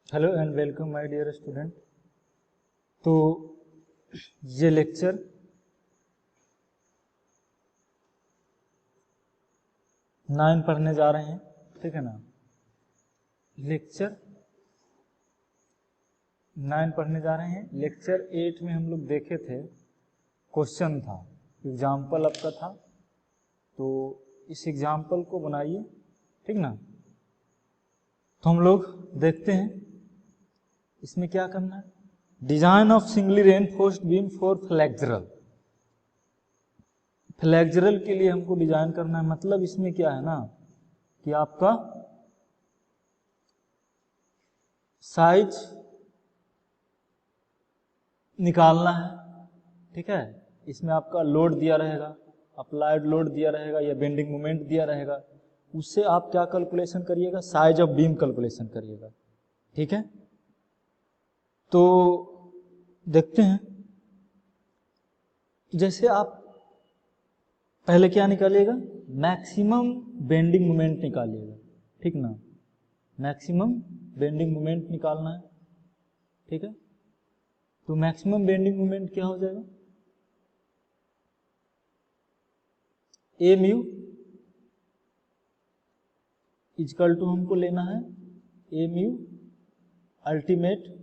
Hello and welcome my dear student. तो ये lecture nine पढ़ने जा रहे हैं, ठीक है ना। लेक्चर 9 पढ़ने जा रहे हैं। लेक्चर 8 में हम लोग देखे थे, क्वेश्चन था, एग्जाम्पल आपका था। तो इस एग्जाम्पल को बनाइए, ठीक ना। तो हम लोग देखते हैं इसमें क्या करना है। Design of singly reinforced beam for flexural. Flexural के लिए हमको डिजाइन करना है। मतलब इसमें क्या है ना कि आपका साइज निकालना है, ठीक है। इसमें आपका लोड दिया रहेगा, अप्लाइड लोड दिया रहेगा या बेंडिंग मोमेंट दिया रहेगा। उससे आप क्या कैलकुलेशन करिएगा, साइज ऑफ बीम कैलकुलेशन करिएगा, ठीक है। तो देखते हैं, जैसे आप पहले क्या निकालिएगा, मैक्सिमम बेंडिंग मोमेंट निकालिएगा, ठीक ना। मैक्सिमम बेंडिंग मोमेंट निकालना है, ठीक है। तो मैक्सिमम बेंडिंग मोमेंट क्या हो जाएगा, ए म्यू इजकल टू हमको लेना है ए म्यू अल्टीमेट,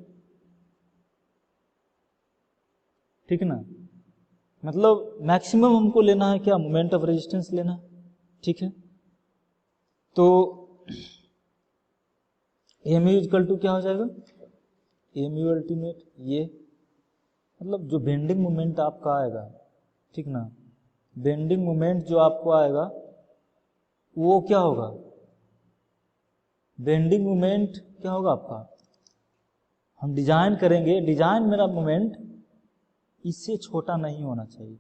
ठीक ना। मतलब मैक्सिमम हमको लेना है क्या, मोमेंट ऑफ रेजिस्टेंस लेना है, ठीक है। तो ए म्यू इजकल टू क्या हो जाएगा, ए म्यू अल्टीमेट, ये मतलब जो बेंडिंग मोमेंट आपका आएगा, ठीक ना। बेंडिंग मोमेंट जो आपको आएगा वो क्या होगा, बेंडिंग मोमेंट क्या होगा आपका, हम डिजाइन करेंगे, डिजाइन मेरा मोमेंट इससे छोटा नहीं होना चाहिए।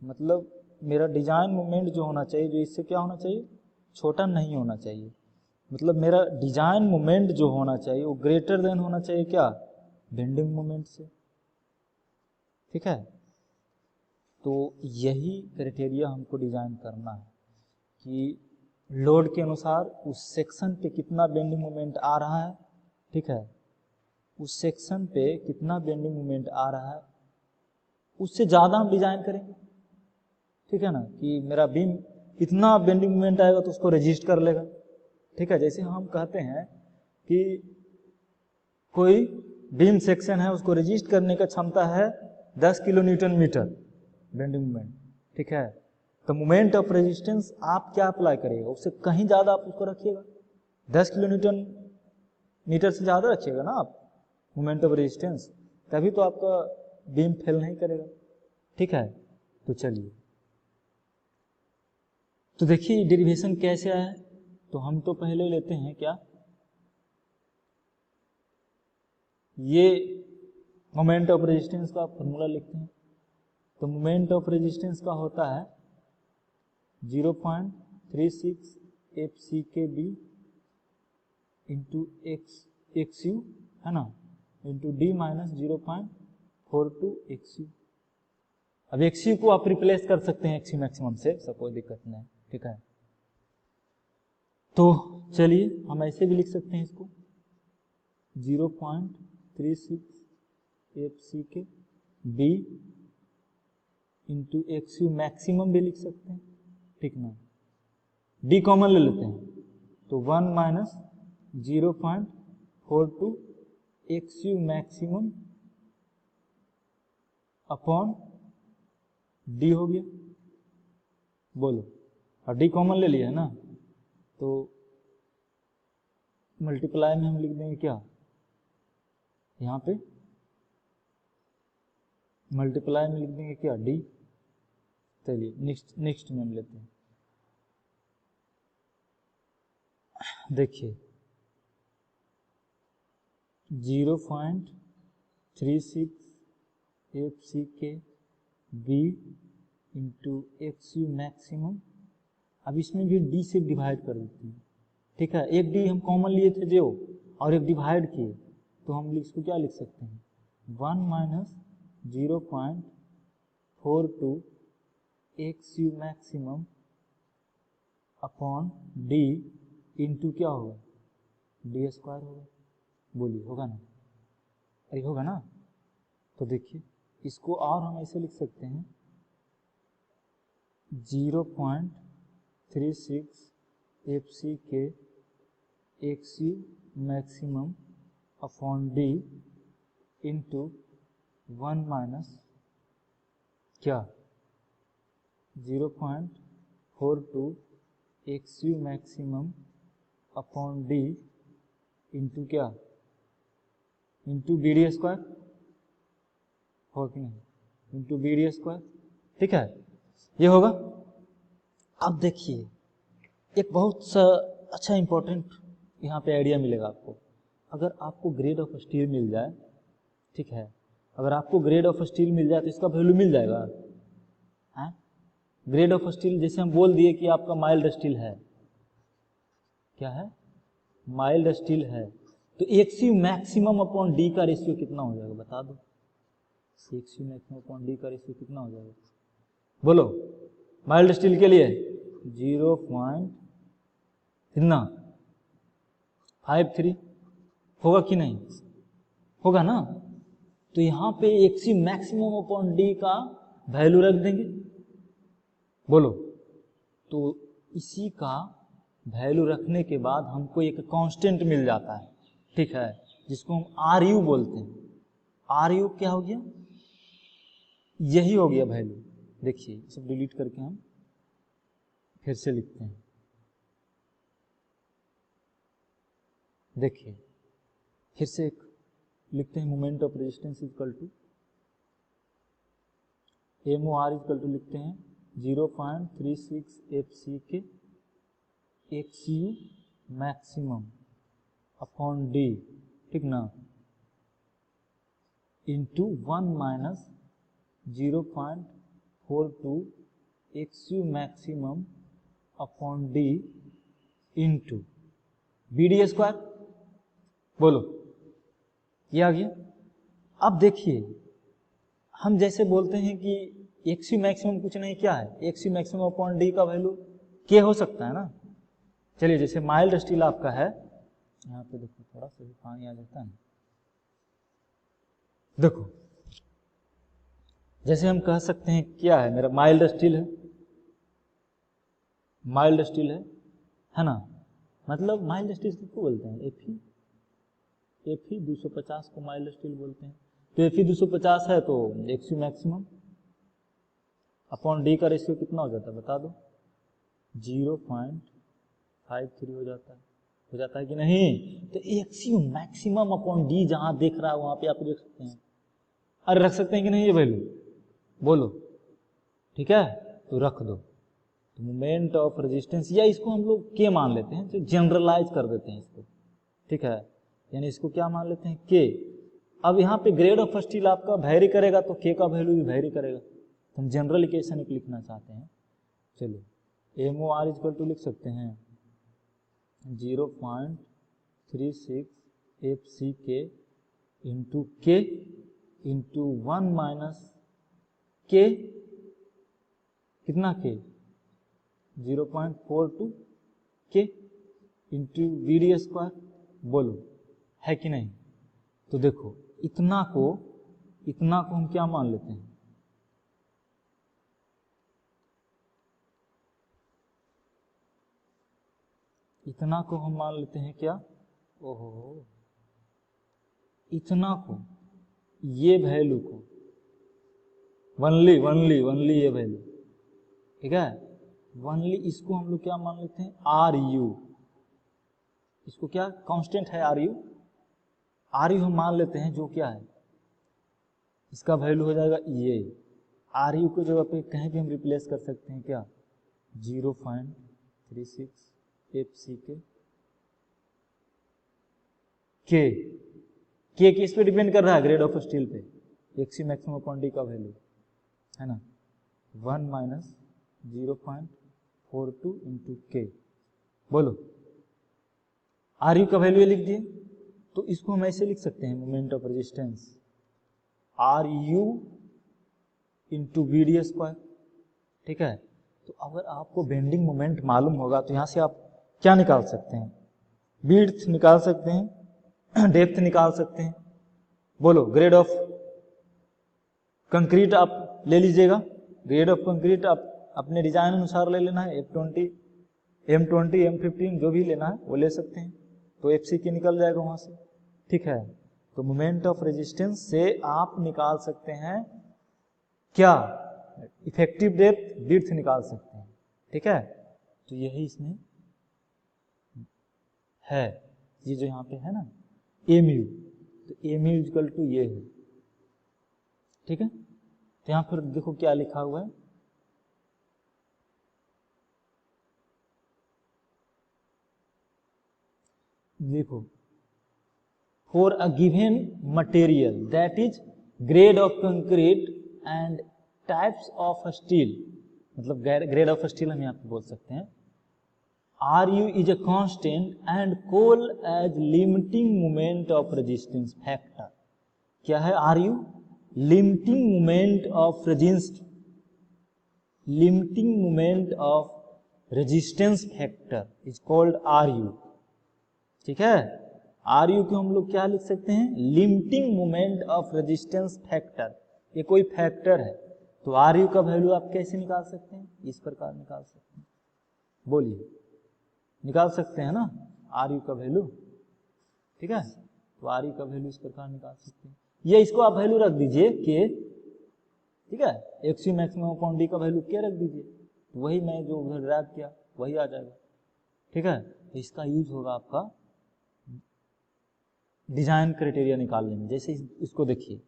मतलब मेरा डिजाइन मोमेंट जो होना चाहिए, जो इससे क्या होना चाहिए, छोटा नहीं होना चाहिए। मतलब मेरा डिजाइन मोमेंट जो होना चाहिए वो ग्रेटर देन होना चाहिए क्या, बेंडिंग मोमेंट से, ठीक है। तो यही क्राइटेरिया हमको डिजाइन करना है कि लोड के अनुसार उस सेक्शन पे कितना बेंडिंग मोमेंट आ रहा है, ठीक है। उस सेक्शन पे कितना बेंडिंग मोमेंट आ रहा है, उससे ज़्यादा हम डिजाइन करेंगे, ठीक है ना। कि मेरा बीम इतना बेंडिंग मोमेंट आएगा तो उसको रजिस्ट कर लेगा, ठीक है। जैसे हम कहते हैं कि कोई बीम सेक्शन है, उसको रजिस्ट करने का क्षमता है 10 kilo newton metre bending moment, ठीक है। तो मोमेंट ऑफ रेजिस्टेंस आप क्या अप्लाई करिएगा, उससे कहीं ज़्यादा आप उसको रखिएगा, 10 किलो न्यूटन मीटर से ज़्यादा रखिएगा ना आप मोमेंट ऑफ रेजिस्टेंस, तभी तो आपका बीम फेल नहीं करेगा, ठीक है। तो चलिए, तो देखिए डेरिवेशन कैसे आया है। तो हम तो पहले लेते हैं क्या, ये मोमेंट ऑफ रेजिस्टेंस का फॉर्मूला लिखते हैं। तो मोमेंट ऑफ रेजिस्टेंस का होता है 0.36 FCKB इंटू XU, है ना, इंटू D माइनस 0.42 XU। अब XU को आप रिप्लेस कर सकते हैं XU मैक्सिमम से, सब कोई दिक्कत नहीं, ठीक है। तो चलिए हम ऐसे भी लिख सकते हैं इसको 0.36 FCKB इंटू XU मैक्सिमम भी लिख सकते हैं, ठीक ना। डी कॉमन ले लेते हैं तो 1 minus 0.42 XU maximum upon D हो गया, बोलो। और डी कॉमन ले लिया है ना, तो मल्टीप्लाई में हम लिख देंगे क्या, यहाँ पे मल्टीप्लाई में लिख देंगे क्या, डी। चलिए नेक्स्ट में हम लेते हैं। देखिए 0.36 FCKB इंटू XU मैक्सिमम। अब इसमें भी डी से डिवाइड कर देते हैं, ठीक है। एक डी हम कॉमन लिए थे जो, और एक डिवाइड किए, तो हम इसको क्या लिख सकते हैं, 1 minus 0.42 XU maximum upon D into क्या होगा, डी स्क्वायर होगा। बोलिए, होगा ना? अरे होगा ना? तो देखिए इसको और हम ऐसे लिख सकते हैं 0.36 FC के XU maximum upon D into 1 minus क्या 0.42 XU maximum upon D into क्या इंटू BD स्क्वायर, हो कि नहीं, इंटू BD स्क्वायर। ठीक है, ये होगा। अब देखिए एक बहुत सा अच्छा इंपॉर्टेंट यहाँ पे आइडिया मिलेगा आपको। अगर आपको ग्रेड ऑफ स्टील मिल जाए, ठीक है, अगर आपको ग्रेड ऑफ स्टील मिल जाए तो इसका वैल्यू मिल जाएगा। हैं? ग्रेड ऑफ स्टील जैसे हम बोल दिए कि आपका माइल्ड स्टील है, क्या है, माइल्ड स्टील है, तो XU मैक्सिमम अपॉन D का रेशियो कितना हो जाएगा बता दो। XU मैक्सिमम अपॉन D का रेशियो कितना हो जाएगा बोलो। माइल्ड स्टील के लिए 0. कितना 53 होगा कि नहीं, होगा ना? तो यहाँ पे XU मैक्सिमम अपॉन D का वैल्यू रख देंगे, बोलो। तो इसी का वैल्यू रखने के बाद हमको एक कांस्टेंट मिल जाता है, ठीक है, जिसको हम RU बोलते हैं। RU क्या हो गया, यही हो गया वैल्यू। देखिए सब डिलीट करके हम फिर से लिखते हैं। देखिए फिर से एक लिखते हैं, moment of resistance equal to MOR equal to लिखते हैं 0.36 FC के XU मैक्सिमम अपॉन D, ठीक ना, into 1 minus 0.42 XU maximum upon D into BD square, बोलो, ये आ गया। अब देखिए हम जैसे बोलते हैं कि XU मैक्सिमम कुछ नहीं, क्या है, XU मैक्सिमम अपॉन D का वैल्यू K हो सकता है ना। चलिए जैसे माइल्ड स्टील आपका है, यहाँ पे देखो थोड़ा सा भी पानी आ जाता है ना, देखो जैसे हम कह सकते हैं क्या है, मेरा माइल्ड स्टील है, माइल्ड स्टील है ना, मतलब माइल्ड स्टील किसको बोलते हैं, Fe 250 को माइल्ड स्टील बोलते हैं। तो Fe 250 है तो XU मैक्सिमम अपॉन D का रेशियो कितना हो जाता है बता दो, 0.53 हो जाता है कि नहीं। तो XU मैक्सिमम अपॉन D जहां देख रहा है वहां पे आप देख सकते हैं, अरे रख सकते हैं कि नहीं ये वैल्यू, बोलो, ठीक है, तो रख दो। तो मोमेंट ऑफ रेजिस्टेंस, या इसको हम लोग के मान लेते हैं, जो जनरलाइज कर देते हैं इसको, ठीक है, यानी इसको क्या मान लेते हैं, के। अब यहाँ पे ग्रेड ऑफ स्टील आपका वैरी करेगा तो के का वैल्यू भी वैरी करेगा, तो हम जनरल इक्वेशन एक लिखना चाहते हैं। चलिए MOR इक्वल टू लिख सकते हैं 0.36 FC के इंटू के इंटू 1 माइनस के, कितना के 0.42 के इंटू BD स्क्वायर, बोलो है कि नहीं। तो देखो इतना को हम क्या मान लेते हैं, इतना को हम मान लेते हैं क्या, ओहो, इतना को, ये वैल्यू को वनली ये वैल्यू, ठीक है, वनली इसको हम लोग क्या मान लेते हैं, RU, इसको क्या कांस्टेंट है RU हम मान लेते हैं, जो क्या है इसका वैल्यू हो जाएगा ये। RU को जगह पे कहीं भी हम रिप्लेस कर सकते हैं क्या, 0.36 FC के किस पे डिपेंड कर रहा है, ग्रेड ऑफ स्टील पे, XU मैक्सिमम अपॉन D का वैल्यू है ना, 1 माइनस 0.42 इंटू के, बोलो RU का वैल्यू लिख दिए। तो इसको हम ऐसे लिख सकते हैं, moment of resistance RU into BD square, ठीक है। तो अगर आपको बेंडिंग मोमेंट मालूम होगा तो यहां से आप क्या निकाल सकते हैं, विड्थ निकाल सकते हैं, डेप्थ निकाल सकते हैं। बोलो, ग्रेड ऑफ कंक्रीट आप ले लीजिएगा, ग्रेड ऑफ कंक्रीट आप अपने डिजाइन अनुसार ले लेना है, F20, M20, M15 जो भी लेना है वो ले सकते हैं, तो FC निकल जाएगा वहां से। ठीक है, तो मोमेंट ऑफ रेजिस्टेंस से आप निकाल सकते हैं क्या, इफेक्टिव डेप्थ, विड्थ निकाल सकते हैं। ठीक है, तो यही इसमें है, ये जो यहाँ पे है ना एम्यू, तो एम्यू इक्वल टू ये है। ठीक है, तो यहाँ पर देखो क्या लिखा हुआ है, देखो, for a given material that is grade of concrete and types of steel, मतलब ग्रेड ऑफ स्टील हम यहाँ पे बोल सकते हैं, Ru is a constant and coal as limiting moment of resistance factor। क्या है Ru? Limiting moment of resistance factor is called Ru। ठीक है, Ru को हम लोग क्या लिख सकते हैं, limiting moment of resistance factor. ये कोई फैक्टर है, तो Ru का वैल्यू आप कैसे निकाल सकते हैं, इस प्रकार निकाल सकते हैं। बोलिए, निकाल सकते हैं ना Ru का वैल्यू। ठीक है, तो Ru का वैल्यू इस प्रकार निकाल सकते हैं, ये इसको आप वैल्यू रख दीजिए K। ठीक है, XU मैक्सिमम अपॉन D का वैल्यू K रख दीजिए, तो वही मैं जो उधर ड्रैग किया वही आ जाएगा। ठीक है, तो इसका यूज होगा आपका डिजाइन क्राइटेरिया निकालने में। जैसे इसको देखिए,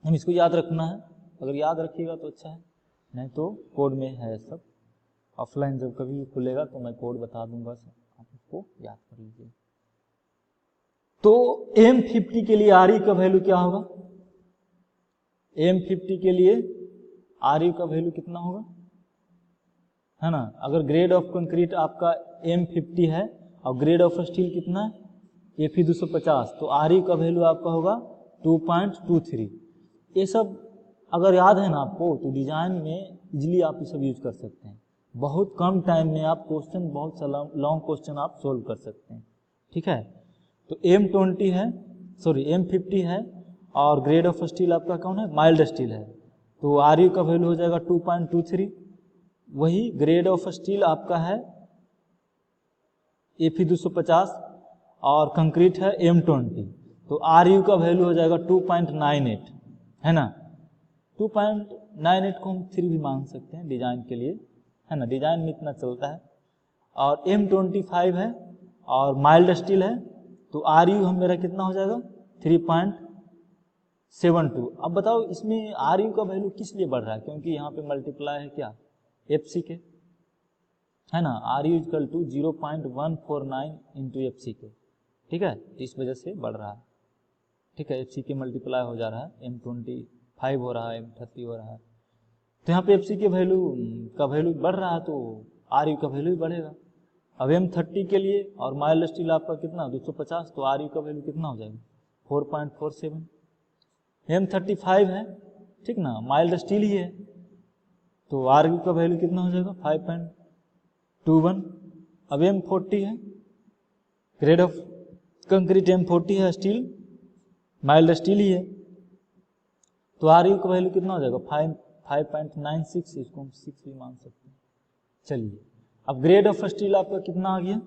हम इसको याद रखना है, अगर याद रखिएगा तो अच्छा है, नहीं तो कोड में है सब, ऑफलाइन जब कभी भी खुलेगा तो मैं कोड बता दूंगा, आप इसको याद कर लीजिए। तो M50 के लिए Ru का वैल्यू क्या होगा, M50 के लिए Ru का वैल्यू कितना होगा, है ना। अगर ग्रेड ऑफ कंक्रीट आपका M50 है और ग्रेड ऑफ स्टील कितना है Fe 250, तो Ru का वैल्यू आपका होगा 2.23। ये सब अगर याद है ना आपको, तो डिजाइन में इजिली आप ये सब यूज कर सकते हैं, बहुत कम टाइम में आप क्वेश्चन, बहुत सा लॉन्ग क्वेश्चन आप सोल्व कर सकते हैं। ठीक है, तो M20 है, सॉरी M50 है, और ग्रेड ऑफ स्टील आपका कौन है, माइल्ड स्टील है, तो Ru का वैल्यू हो जाएगा 2.23। वही ग्रेड ऑफ स्टील आपका है Fe 250 और कंक्रीट है M20, तो Ru का वैल्यू हो जाएगा 2.98, है ना। 2.98 को हम 3 भी मान सकते हैं डिजाइन के लिए, है ना, डिजाइन में इतना चलता है। और M25 है और माइल्ड स्टील है, तो Ru हम मेरा कितना हो जाएगा 3.72। अब बताओ इसमें Ru का वैल्यू किस लिए बढ़ रहा है, क्योंकि यहाँ पे मल्टीप्लाई है क्या, FC के, है ना, Ru equal to 0.149 into FC के। ठीक है, इस वजह से बढ़ रहा है। ठीक है, FC के मल्टीप्लाई हो जा रहा है, M25 हो रहा है, M30 हो रहा है, तो यहाँ पे FC के वैल्यू का वैल्यू बढ़ रहा है, तो Ru का वैल्यू भी बढ़ेगा। अब M30 के लिए और माइल्ड स्टील आपका कितना 250, तो Ru का वैल्यू कितना हो जाएगा 4.47। M35 है, ठीक ना, माइल्ड स्टील ही है, तो Ru का वैल्यू कितना हो जाएगा 5.21। अब M40 है, ग्रेड ऑफ कंक्रीट M40 है, स्टील माइल्ड स्टील ही है, तो Ru का वैल्यू कितना हो जाएगा 5.96, इसको हम 6 भी मान सकते हैं। चलिए, अब ग्रेड ऑफ स्टील आपका कितना आ गया,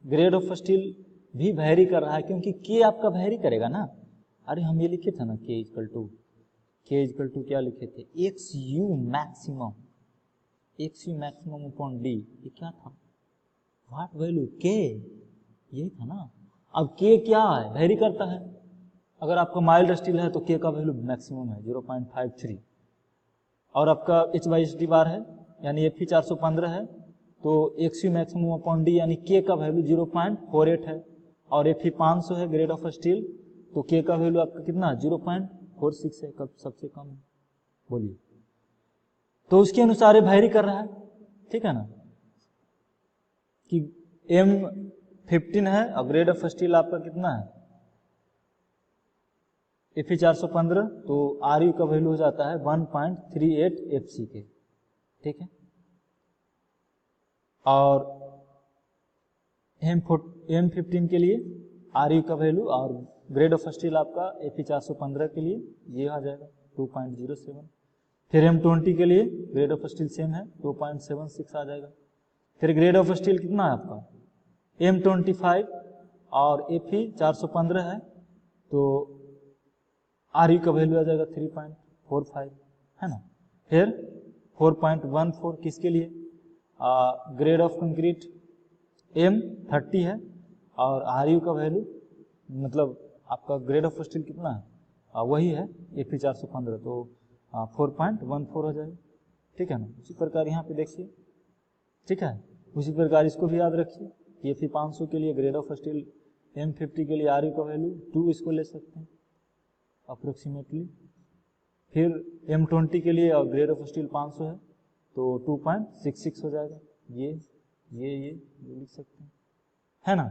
ग्रेड ऑफ स्टील भी वैरी कर रहा है, क्योंकि K आपका वैरी करेगा ना। अरे हम ये लिखे थे ना K इक्वल टू क्या लिखे थे, XU मैक्सिमम अपॉन D, ये क्या था, व्हाट वैल्यू K, यही था ना। अब K क्या है, वैरी करता है, अगर आपका माइल्ड स्टील है तो K का वैल्यू मैक्सिमम है 0.53, और आपका H/SD बार है यानी Fe 415 है, तो XU मैक्सिमम अपॉन D यानी K का वैल्यू 0.48 है, और Fe 500 है ग्रेड ऑफ स्टील, तो K का वैल्यू आपका कितना 0.46 है, कब सबसे कम है। बोलिए, तो उसके अनुसार ये वैरी कर रहा है। ठीक है ना, कि M15 है और ग्रेड ऑफ स्टील आपका कितना है Fe 415, तो Ru का वैल्यू हो जाता है 1.38 FC के। ठीक है, और M15 के लिए आर यू का वैल्यू और ग्रेड ऑफ स्टील आपका Fe 415 के लिए ये आ जाएगा 2.07। फिर M20 के लिए ग्रेड ऑफ स्टील सेम है 2.76 आ जाएगा। फिर ग्रेड ऑफ स्टील कितना है आपका M25 और Fe 415 है तो आर यू का वैल्यू आ जाएगा 3.45 है ना। फिर 4.14 किसके लिए ग्रेड ऑफ कंक्रीट M30 है और आर यू का वैल्यू मतलब आपका ग्रेड ऑफ स्टील कितना है वही है Fe 415 तो 4.14 हो जाएगा। ठीक है ना। उसी प्रकार यहाँ पे देखिए, ठीक है, उसी प्रकार इसको भी याद रखिए Fe 500 के लिए ग्रेड ऑफ स्टील M50 के लिए आर यू का वैल्यू 2 इसको ले सकते हैं अप्रोक्सीमेटली। फिर M20 के लिए ग्रेड ऑफ स्टील 500 है तो 2.66 हो जाएगा। ये लिख सकते हैं, है ना।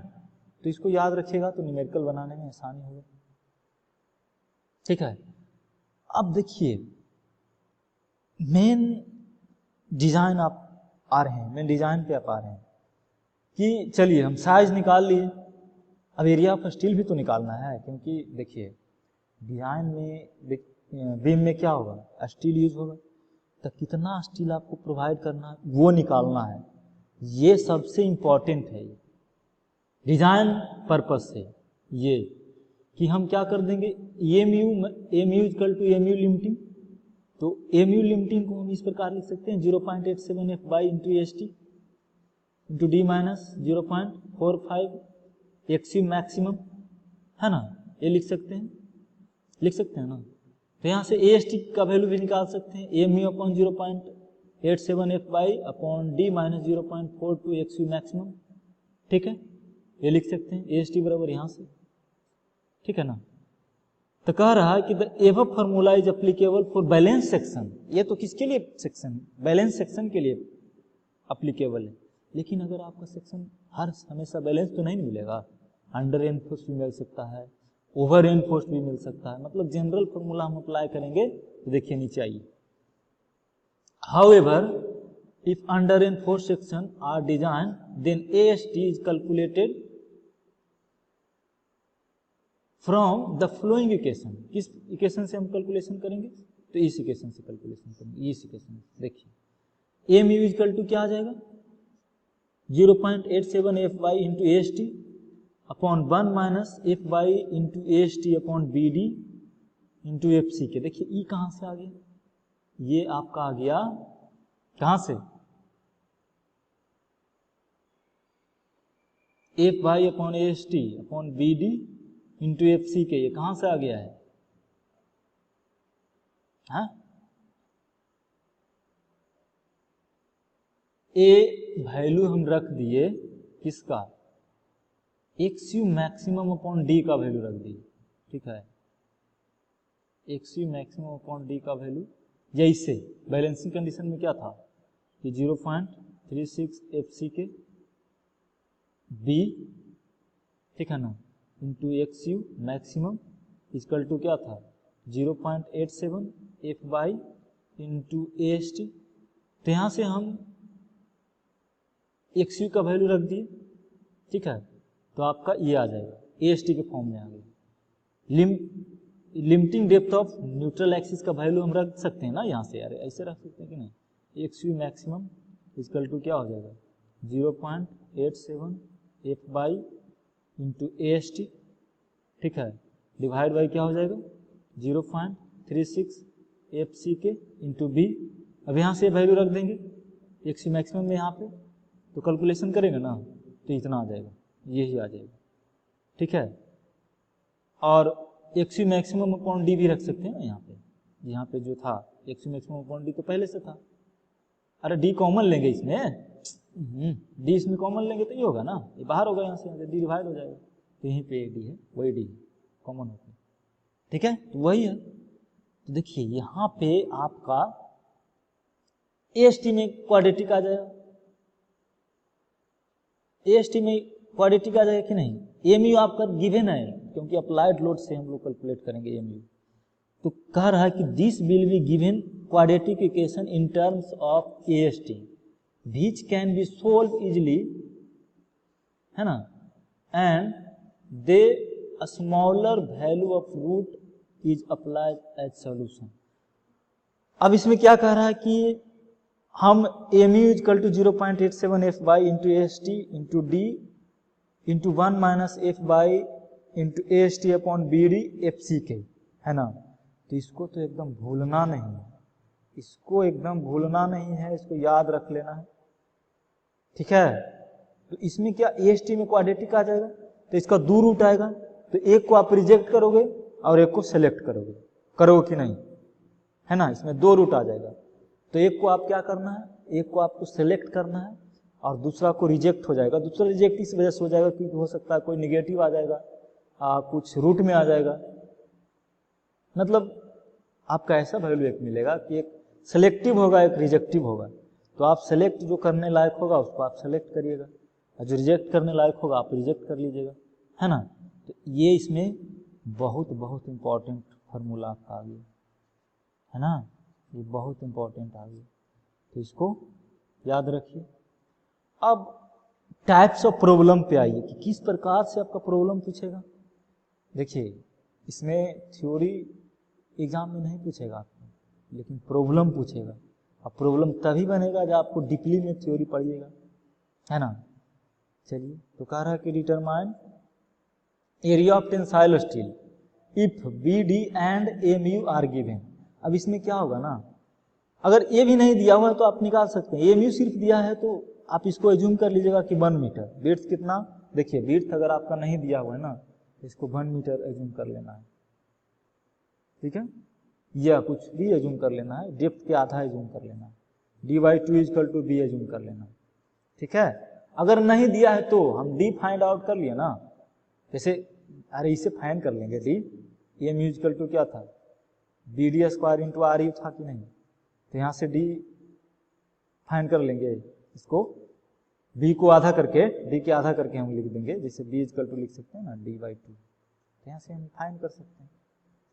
तो इसको याद रखिएगा तो न्यूमेरिकल बनाने में आसानी होगा। ठीक है। अब देखिए मेन डिजाइन आप आ रहे हैं, मेन डिजाइन पे आप आ रहे हैं कि चलिए हम साइज निकाल लिए, अब एरिया ऑफ स्टील भी तो निकालना है क्योंकि देखिए डिजाइन में बीम में क्या होगा स्टील यूज होगा तो कितना स्टील आपको प्रोवाइड करना है वो निकालना है। ये सबसे इंपॉर्टेंट है डिजाइन पर्पस से, ये कि हम क्या कर देंगे M U equal to M U limiting. तो एमयू लिमिटिंग को हम इस प्रकार लिख सकते हैं 0.87 FY into S T into D minus 0.45 X U maximum, है ना। ये लिख सकते हैं ना। तो यहाँ से ए एस टी का वैल्यू भी निकाल सकते हैं MU upon 0.87 FY upon D minus 0.42 एक्सयू maximum. ठीक है, ये लिख सकते हैं ए एस टी बराबर यहाँ से। ठीक है ना। तो कह रहा है कि the above formula is applicable for balance section. ये तो किसके लिए सेक्शन, बैलेंस सेक्शन के लिए एप्लीकेबल है। लेकिन अगर आपका सेक्शन हमेशा बैलेंस तो नहीं मिलेगा, अंडर एनफोर्स भी मिल सकता है, ओवर एनफोर्स भी मिल सकता है। मतलब जनरल फार्मूला हम अप्लाई करेंगे तो देखिए नीचे आइए। However if under reinforced section are design then AST is calculated from the following equation. किस इक्वेशन से हम कैलकुलेशन करेंगे तो इस इक्वेशन से कैलकुलेशन करेंगे। इस इक्वेशन से देखिए एम यू इक्वल टू क्या आ जाएगा 0.87 FY into AST upon 1 minus FY into AST upon BD into FC के। देखिए ई कहां से आ गया, ये आपका आ गया कहां से FY upon AST upon BD into FC के, ये कहां से आ गया है हाँ? ए वैल्यू हम रख दिए किसका एक्सयू मैक्सिमम अपॉन डी का वैल्यू रख दिए। ठीक है, एक्सयू मैक्सिमम अपॉन डी का वैल्यू जैसे बैलेंसिंग कंडीशन में क्या था कि 0.36 FC के बी, ठीक है ना, into X U maximum equal to क्या था 0.87 FY इंटू AST। तो यहां से हम एक्सयू का वैल्यू रख दिए। ठीक है, तो आपका ये आ जाएगा AST के फॉर्म में आ गया। Limiting depth of neutral axis का वैल्यू हम रख सकते हैं ना यहाँ से, यार ऐसे रख सकते हैं कि नहीं। एक्सयू मैक्सिमम इक्वल टू क्या हो जाएगा 0.87 FY इंटू AST। ठीक है, डिवाइड बाई क्या हो जाएगा 0.36 FC के इंटू बी। अब यहाँ से वैल्यू रख देंगे एक्सयू मैक्सिमम में, यहाँ पे तो कैलकुलेशन करेंगे ना तो इतना आ जाएगा, यही आ जाएगा। ठीक है, और एक्सयू मैक्सिमम अपॉन डी भी रख सकते हैं ना यहाँ पे जो था एक्सयू मैक्सिमम अपॉन डी तो पहले से था। अरे डी कॉमन लेंगे इसमें, डी इसमें कॉमन लेंगे तो ये होगा ना, ये बाहर होगा यहाँ से, डी डिवाइड हो जाएगा तो यहीं पे डी है, वही डी कॉमन होता है। ठीक है, तो वही है। तो देखिए यहाँ पे आपका AST में क्वाड्रेटिक आ जाएगा, AST में क्वाड्रेटिक आ जाएगा कि नहीं। एमयू आपका गिवन है क्योंकि अप्लाइड लोड से हम लोग कैलकुलेट करेंगे एमयू। तो कह रहा है कि this will be given quadratic equation in terms of AST which can be solved easily, है ना, and the a smaller value of root is applied as solution. अब इसमें क्या कह रहा है कि हम mu equal to 0.87 F by into A S T into D into 1 minus F by into A S T upon B D F C के, है ना। तो इसको तो एकदम भूलना नहीं है, इसको एकदम भूलना नहीं है, इसको याद रख लेना है, ठीक है। तो इसमें क्या ए एस टी में क्वाड्रेटिक आ जाएगा, तो इसका 2 रूट आएगा, तो एक को आप रिजेक्ट करोगे और एक को सेलेक्ट करोगे, करोगे कि नहीं, है ना। इसमें 2 रूट आ जाएगा, तो एक को आप क्या करना है, एक को आपको सेलेक्ट करना है और दूसरा को रिजेक्ट हो जाएगा। दूसरा रिजेक्ट इस वजह से हो जाएगा क्योंकि हो सकता है कोई निगेटिव आ जाएगा, कुछ रूट में आ जाएगा, मतलब आपका ऐसा वैल्यू एक मिलेगा कि एक सेलेक्टिव होगा एक रिजेक्टिव होगा। तो आप सेलेक्ट जो करने लायक होगा उसको आप सेलेक्ट करिएगा और जो रिजेक्ट करने लायक होगा आप रिजेक्ट कर लीजिएगा, है ना। तो ये इसमें बहुत बहुत इंपॉर्टेंट फार्मूला आपका आ गया, है ना, ये बहुत इंपॉर्टेंट आ गया, तो इसको याद रखिए। अब टाइप्स ऑफ प्रॉब्लम पे आइए कि किस प्रकार से आपका प्रॉब्लम पूछेगा। देखिए इसमें थ्योरी एग्जाम में नहीं पूछेगा आपको, लेकिन प्रॉब्लम पूछेगा। अब प्रॉब्लम तभी बनेगा जब आपको डीपली में थ्योरी पढ़िएगा, है ना। चलिए, तो कह रहा है कि determine area of tensile steel if B D and M U are given. अब इसमें क्या होगा ना, अगर ए भी नहीं दिया हुआ है तो आप निकाल सकते हैं, एम यू सिर्फ दिया है तो आप इसको एज्यूम कर लीजिएगा कि 1 मीटर। विड्थ कितना, देखिए विड्थ अगर आपका नहीं दिया हुआ है ना तो इसको 1 मीटर एज्यूम कर लेना है, ठीक है, या कुछ भी एज्यूम कर लेना है, डेप्थ के आधा एज्यूम कर लेना है, dy2 equal to be assume कर लेना है, ठीक है। अगर नहीं दिया है तो हम डी फाइंड आउट कर लिए ना, जैसे अरे इसे फाइंड कर लेंगे, डी एम इक्वल टू क्या था, B D square into R U था कि नहीं, तो यहाँ से डी फाइंड कर लेंगे, इसको बी को आधा करके डी के आधा करके हम लिख देंगे, जैसे बी इक्वल टू लिख सकते हैं ना dy2, तो यहाँ से हम फाइंड कर सकते हैं।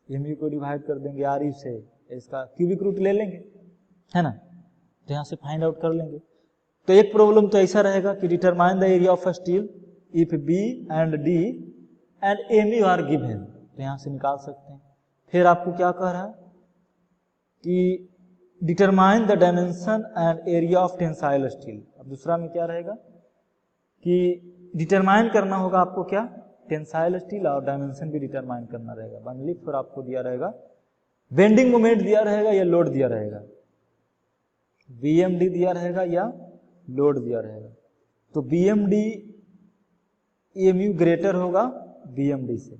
एम यू को डिवाइड कर देंगे आर यू से, इसका क्यूबिक रूट ले लेंगे, है ना, तो यहाँ से फाइंड आउट कर लेंगे। तो एक प्रॉब्लम तो ऐसा रहेगा कि determine the area of steel if B and D and M U are given, तो यहाँ से निकाल सकते हैं। फिर आपको क्या कह रहा है कि determine the dimension and area of tensile steel. अब दूसरा में क्या रहेगा कि डिटरमाइन करना होगा आपको क्या, टेंसाइल स्टील, और डायमेंशन भी डिटरमाइन करना रहेगा। बंदली फिर आपको दिया रहेगा बेंडिंग मोमेंट दिया रहेगा या लोड दिया रहेगा, बीएमडी दिया रहेगा या लोड दिया रहेगा। तो बीएमडी एमयू ग्रेटर होगा बीएमडी से,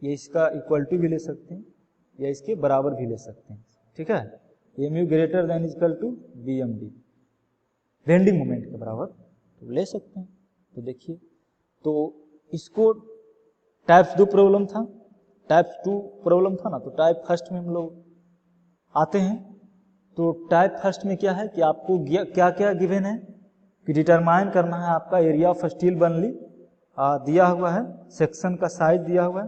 ये इसका इक्वल टू भी ले सकते हैं या इसके बराबर भी ले सकते हैं, ठीक है। M U greater than equal to BMD, bending moment के बराबर तो ले सकते हैं। तो देखिए, तो इसको टाइप 2 प्रॉब्लम था, टाइप 2 प्रॉब्लम था ना, तो टाइप फर्स्ट में हम लोग आते हैं। तो टाइप फर्स्ट में क्या है कि आपको क्या क्या गिवन है कि डिटरमाइन करना है आपका एरिया ऑफ स्टील बंडली दिया हुआ है, सेक्शन का साइज दिया हुआ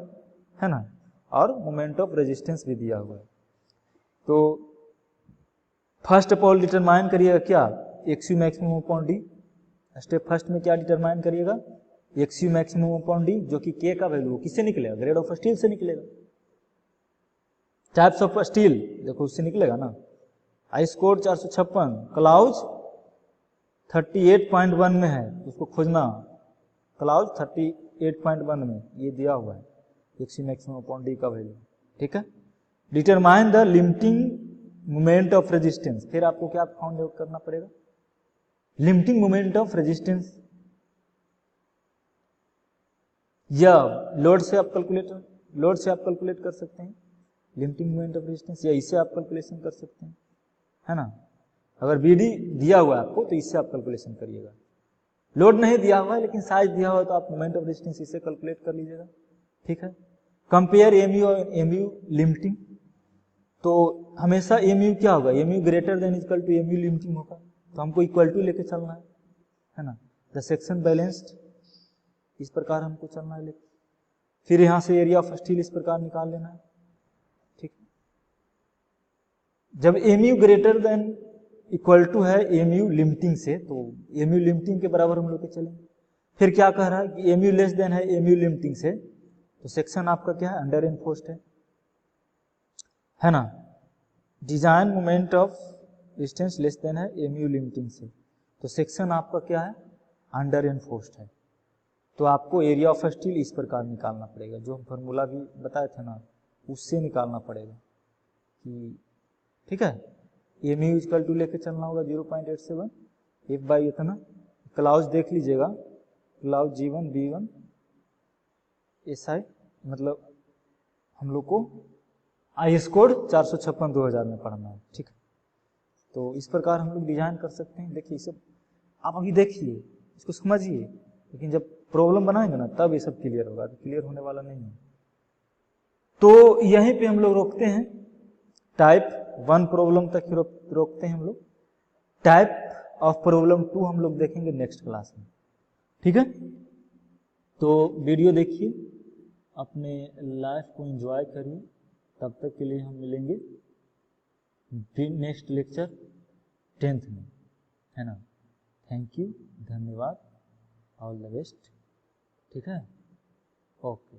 है ना, और मोमेंट ऑफ रेजिस्टेंस भी दिया हुआ है। तो फर्स्ट ऑफ ऑल डिटरमाइन करिएगा क्या, x you maximum upon D. Step first में क्या डिटरमाइन करिएगा, x you maximum upon D, जो कि के का वैल्यू किससे निकलेगा, ग्रेड ऑफ स्टील से निकलेगा। टाइप्स ऑफ स्टील देखो उससे निकलेगा ना, आइस कोड 456, क्लाउज 38.1 में है, उसको खोजना, क्लाउज 38.1 में ये दिया हुआ है x you maximum upon D का वैल्यू, ठीक है। Determine the limiting moment of resistance, फिर आपको क्या फाउंड आउट करना पड़ेगा, लिमिटिंग मोमेंट ऑफ रेजिस्टेंस, या लोड से आप कैलकुलेट कर सकते हैं लिमिटिंग मोमेंट ऑफ रेजिस्टेंस, या इससे आप कैलकुलेशन कर सकते हैं, है ना। अगर बीडी दिया हुआ है आपको तो इससे आप कैलकुलेशन करिएगा, लोड नहीं दिया हुआ है लेकिन साइज दिया हुआ है तो आप मोमेंट ऑफ रेजिस्टेंस इससे कैलकुलेट कर लीजिएगा, ठीक है। कंपेयर एमयू और एमयू लिमिटिंग, तो हमेशा एमयू क्या होगा, M U greater than equal to M U limiting होगा, तो हमको इक्वल टू लेके चलना है ना। द सेक्शन बैलेंस्ड, इस प्रकार हमको चलना है लेके, फिर यहां से एरिया ऑफ स्टील इस प्रकार निकाल लेना है, ठीक। जब M U greater than equal to है एमयू लिमिटिंग से, तो एमयू लिमिटिंग के बराबर हम लोग के चलेंगे। फिर क्या कह रहा है कि एमयू लेस देन है एमयू लिमिटिंग से, तो सेक्शन आपका क्या है, अंडर एनफोर्स्ड है ना। Design moment of distance less than है एमयू लिमिटिंग से, तो सेक्शन आपका क्या है, अंडर एनफोर्स्ड है। तो आपको एरिया ऑफ स्टील इस प्रकार निकालना पड़ेगा, जो हम फार्मूला भी बताए थे ना, उससे निकालना पड़ेगा कि ठीक है। एमयू इक्वल टू लेके चलना होगा 0.87 एफ बाई इतना, क्लाउज देख लीजिएगा, क्लाउज G1 B1 SI, मतलब हम लोग को IS कोड 456/2000 में पढ़ना है, ठीक है। तो इस प्रकार हम लोग डिजाइन कर सकते हैं। देखिए सब आप अभी देखिए, इसको समझिए, लेकिन जब प्रॉब्लम बनाएंगे ना तब ये सब क्लियर होगा, क्लियर होने वाला नहीं है। तो यहीं पे हम लोग रोकते हैं, टाइप 1 प्रॉब्लम तक ही रोकते हैं हम लोग। टाइप ऑफ प्रॉब्लम 2 हम लोग देखेंगे नेक्स्ट क्लास में, ठीक है। तो वीडियो देखिए, अपने लाइफ को एंजॉय करिए, तब तक के लिए हम मिलेंगे फिर नेक्स्ट लेक्चर 10th में, है ना। थैंक यू, धन्यवाद, ऑल द बेस्ट, ठीक है, ओके।